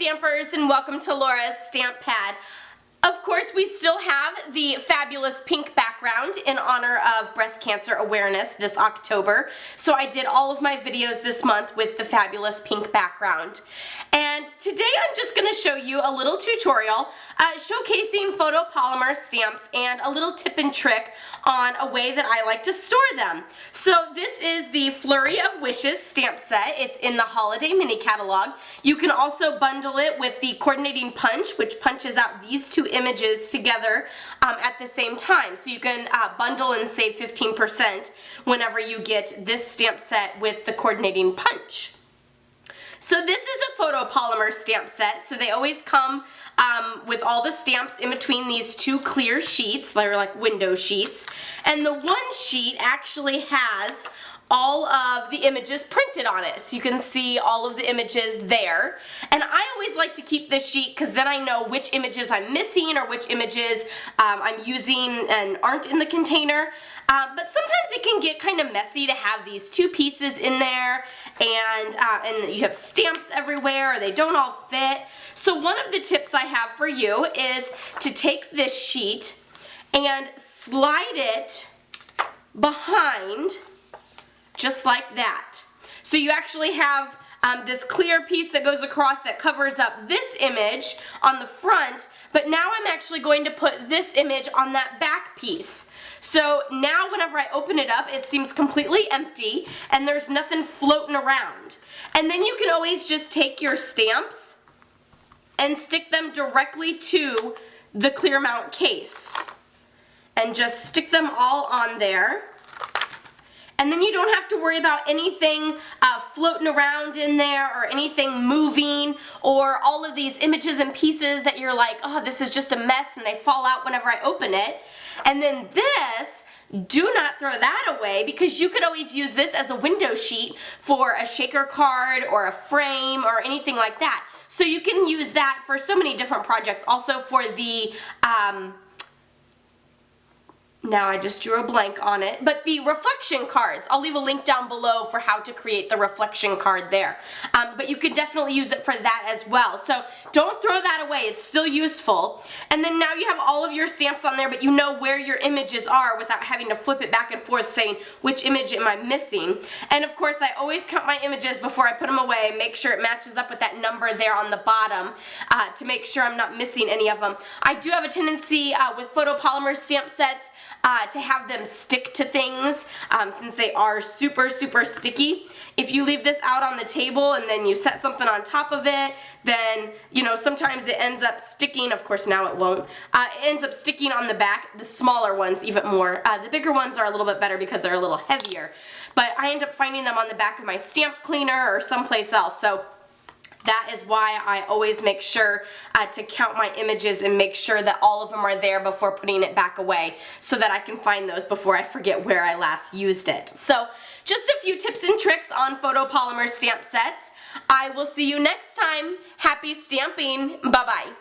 Stampers, and welcome to Laura's Stamp Pad. Of course, we still have the fabulous pink background in honor of Breast Cancer Awareness this October. So I did all of my videos this month with the fabulous pink background. And today I'm just going to show you a little tutorial showcasing photopolymer stamps and a little tip and trick on a way that I like to store them. So this is the Flurry of Wishes stamp set. It's in the Holiday Mini Catalog. You can also bundle it with the coordinating punch, which punches out these two images together at the same time. So you can bundle and save 15% whenever you get this stamp set with the coordinating punch. So this is a photopolymer stamp set, so they always come with all the stamps in between these two clear sheets. They're like window sheets, and the one sheet actually has all of the images printed on it, so you can see all of the images there. And I always like to keep this sheet because then I know which images I'm missing or which images I'm using and aren't in the container. But sometimes it can get kind of messy to have these two pieces in there, and you have stamps everywhere, or they don't all fit. So one of the tips I have for you is to take this sheet and slide it behind, just like that. So you actually have this clear piece that goes across that covers up this image on the front, but now I'm actually going to put this image on that back piece. So now whenever I open it up, it seems completely empty and there's nothing floating around. And then you can always just take your stamps and stick them directly to the clear mount case and just stick them all on there. And then you don't have to worry about anything floating around in there or anything moving or all of these images and pieces that you're like, oh, this is just a mess, and they fall out whenever I open it. And then this, do not throw that away, because you could always use this as a window sheet for a shaker card or a frame or anything like that. So you can use that for so many different projects. Also for the now I just drew a blank on it, but the reflection cards. I'll leave a link down below for how to create the reflection card there. But you could definitely use it for that as well. So don't throw that away, it's still useful. And then now you have all of your stamps on there, but you know where your images are without having to flip it back and forth saying, which image am I missing? And of course, I always count my images before I put them away, make sure it matches up with that number there on the bottom to make sure I'm not missing any of them. I do have a tendency with photopolymer stamp sets to have them stick to things since they are super sticky. If you leave this out on the table and then you set something on top of it, then you know sometimes it ends up sticking. Of course now it won't. It ends up sticking on the back, the smaller ones even more. The bigger ones are a little bit better because they're a little heavier, but I end up finding them on the back of my stamp cleaner or someplace else. So that is why I always make sure to count my images and make sure that all of them are there before putting it back away so that I can find those before I forget where I last used it. So just a few tips and tricks on photopolymer stamp sets. I will see you next time. Happy stamping. Bye-bye.